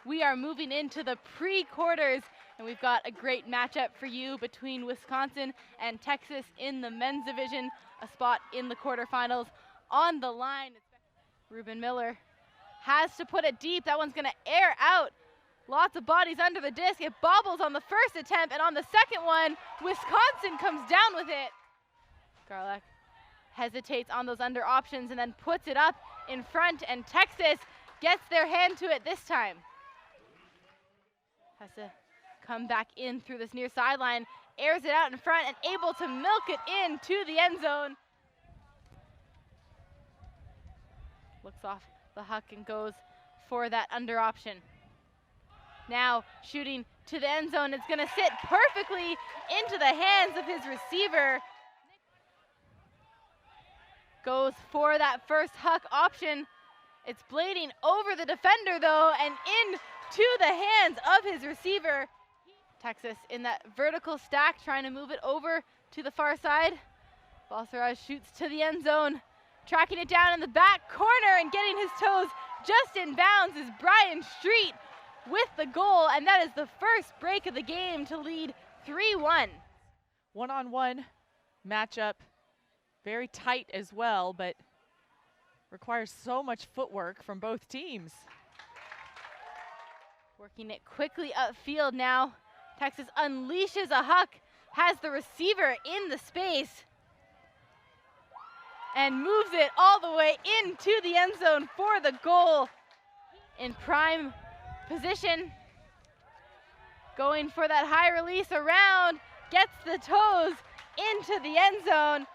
we are moving into the pre-quarters, and we've got a great matchup for you between Wisconsin and Texas in the men's division, a spot in the quarterfinals on the line. Ruben Miller has to put it deep. That one's gonna air out. Lots of bodies under the disc. It bobbles on the first attempt, and on the second one, Wisconsin comes down with it. Garlock hesitates on those under options and then puts it up in front, and Texas gets their hand to it this time. Has to come back in through this near sideline, airs it out in front, and able to milk it into the end zone. Looks off the huck and goes for that under option. Now shooting to the end zone, it's gonna sit perfectly into the hands of his receiver. Goes for that first huck option. It's blading over the defender though, and into the hands of his receiver. Texas in that vertical stack, trying to move it over to the far side. Balsaraj shoots to the end zone, tracking it down in the back corner, and getting his toes just in bounds is Brian Street with the goal, and that is the first break of the game to lead 3-1. One-on-one matchup, very tight as well, but requires so much footwork from both teams. Working it quickly upfield now. Texas unleashes a huck, has the receiver in the space, and moves it all the way into the end zone for the goal. In prime position, going for that high release around, gets the toes into the end zone.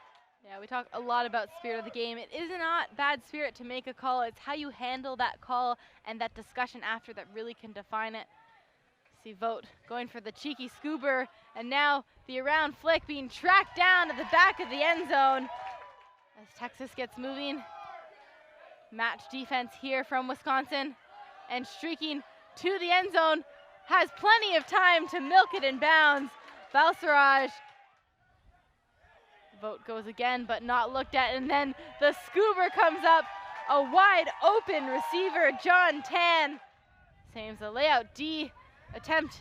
Yeah, we talk a lot about spirit of the game. It is not bad spirit to make a call. It's how you handle that call and that discussion after that really can define it. See Vogt going for the cheeky scoober, and now the around flick being tracked down at the back of the end zone as Texas gets moving. Match defense here from Wisconsin, and streaking to the end zone, has plenty of time to milk it in bounds. Balsaraj. Vogt goes again, but not looked at, and then the scoober comes up. A wide open receiver, John Tan. Same's a layout D attempt,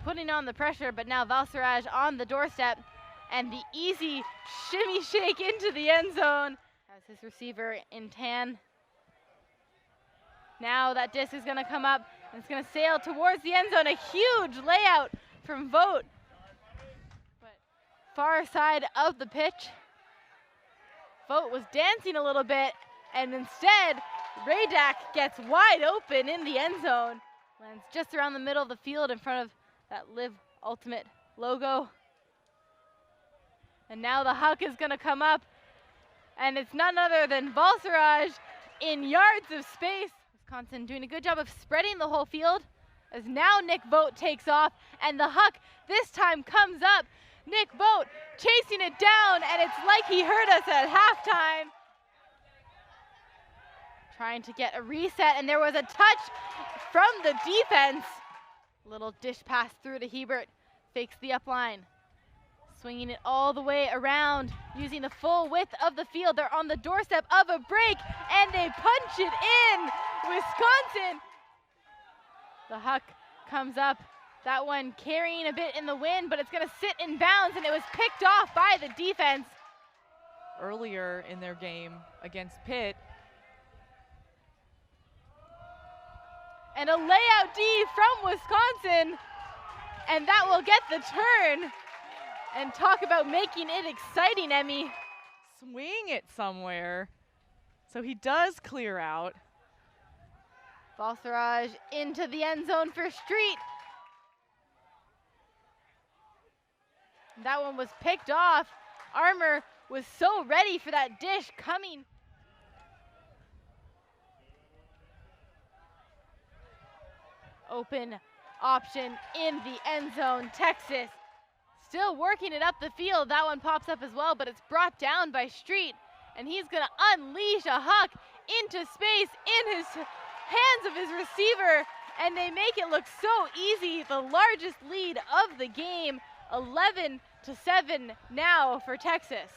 putting on the pressure, but now Balsaraj on the doorstep, and the easy shimmy shake into the end zone as his receiver in Tan. Now that disc is gonna come up, and it's gonna sail towards the end zone. A huge layout from Vogt, but far side of the pitch. Vogt was dancing a little bit, and instead, Radak gets wide open in the end zone. Lands just around the middle of the field in front of that Live Ultimate logo. And now the huck is gonna come up, and it's none other than Balsaraj in yards of space. Wisconsin doing a good job of spreading the whole field, as now Nick Vogt takes off, and the huck this time comes up. Nick Vogt chasing it down, and it's like he heard us at halftime. Trying to get a reset, and there was a touch from the defense. Little dish pass through to Hebert, fakes the up line. Swinging it all the way around, using the full width of the field. They're on the doorstep of a break, and they punch it in. Wisconsin. The huck comes up. That one carrying a bit in the wind, but it's gonna sit in bounds, and it was picked off by the defense. Earlier in their game against Pitt. And a layout D from Wisconsin, and that will get the turn. And talk about making it exciting, Emmy. Swing it somewhere. So he does clear out. Balsaraj into the end zone for Street. That one was picked off. Armour was so ready for that dish coming. Open option in the end zone. Texas still working it up the field. That one pops up as well, but it's brought down by Street, and he's gonna unleash a huck into space in his hands of his receiver, and they make it look so easy. The largest lead of the game, 11-7 now for Texas.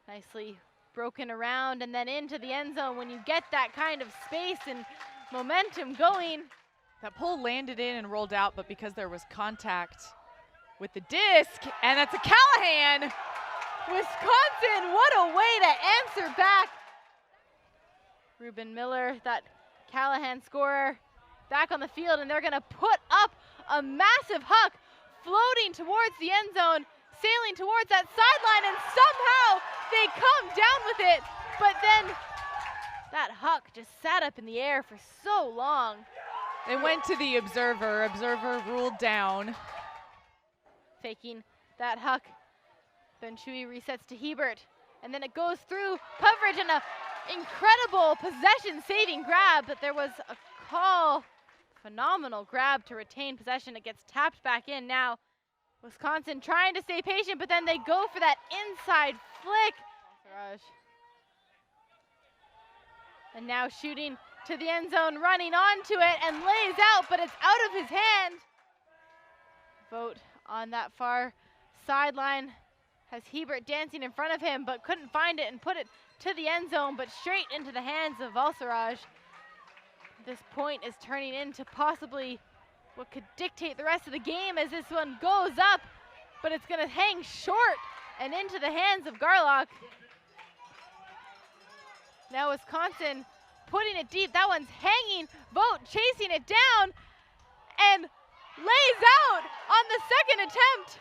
Nicely broken around and then into the end zone. When you get that kind of space and momentum going. That pull landed in and rolled out, but because there was contact with the disc, and that's a Callahan. Wisconsin, what a way to answer back. Ruben Miller, that Callahan scorer, back on the field, and they're gonna put up a massive huck floating towards the end zone, sailing towards that sideline, and somehow they come down with it, but then that huck just sat up in the air for so long. It went to the observer. Observer ruled down. Faking that huck. Benchui resets to Hebert, and then it goes through coverage and an incredible possession-saving grab, but there was a call. Phenomenal grab to retain possession. It gets tapped back in now. Wisconsin trying to stay patient, but then they go for that inside flick. And now shooting to the end zone, running onto it and lays out, but it's out of his hand. Vogt on that far sideline has Hebert dancing in front of him, but couldn't find it and put it to the end zone, but straight into the hands of Valsaraj. This point is turning into possibly what could dictate the rest of the game as this one goes up, but it's gonna hang short and into the hands of Garlock. Now Wisconsin putting it deep. That one's hanging. Vogt chasing it down and lays out on the second attempt.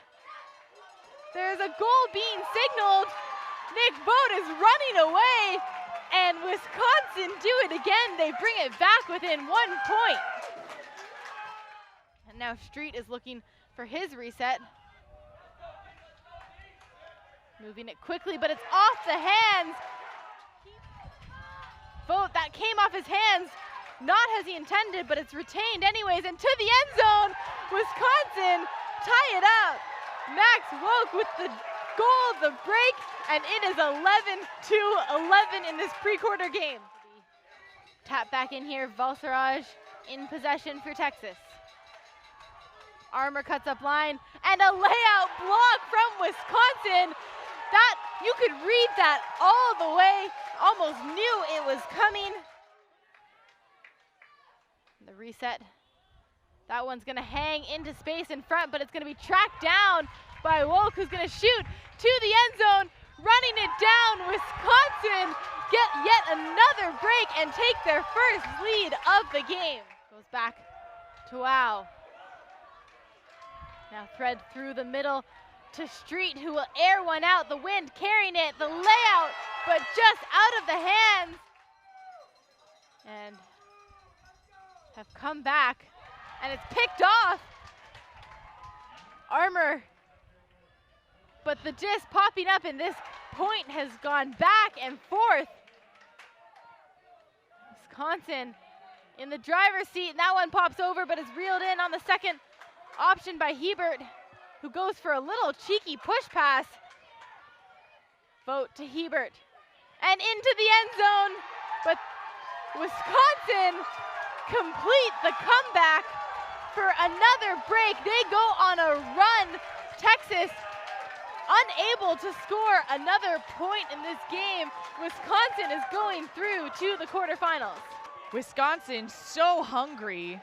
There's a goal being signaled. Nick Vogt is running away, and Wisconsin do it again. They bring it back within 1 point. And now Street is looking for his reset. Moving it quickly, but it's off the hands. Vogt, that came off his hands, not as he intended, but it's retained anyways, and to the end zone. Wisconsin tie it up. Max Woke with the goal, the break, and it is 11-11 in this pre-quarter game. Tap back in here, Valsaraj in possession for Texas. Armour cuts up line, and a layout block from Wisconsin. That, you could read that all the way, almost knew it was coming. The reset, that one's gonna hang into space in front, but it's gonna be tracked down by Woke, who's gonna shoot to the end zone, running it down. Wisconsin get yet another break and take their first lead of the game. Goes back to Wow. Now thread through the middle to Street, who will air one out. The wind carrying it, the layout, but just out of the hands. And have come back, and it's picked off. Armour, but the disc popping up, and this point has gone back and forth. Wisconsin in the driver's seat, and that one pops over, but is reeled in on the second option by Hebert, who goes for a little cheeky push pass. Vogt to Hebert, and into the end zone, but Wisconsin complete the comeback for another break. They go on a run. Texas unable to score another point in this game. Wisconsin is going through to the quarterfinals. Wisconsin so hungry,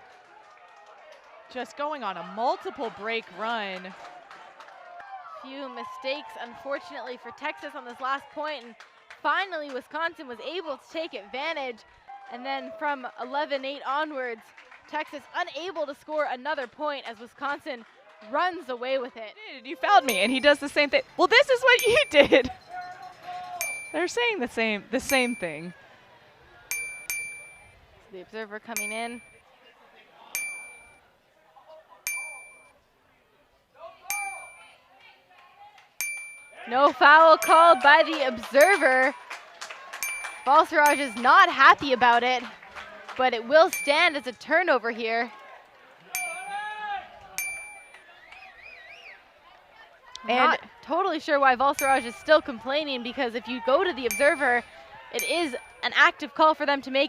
just going on a multiple break run. Few mistakes, unfortunately, for Texas on this last point, and finally Wisconsin was able to take advantage. And then from 11-8 onwards, Texas unable to score another point as Wisconsin runs away with it. You fouled me, and he does the same thing. Well, this is what you did. They're saying the same thing. So the observer coming in. No foul called by the observer. Valsaraj is not happy about it, but it will stand as a turnover here. And not totally sure why Valsaraj is still complaining, because if you go to the observer, it is an active call for them to make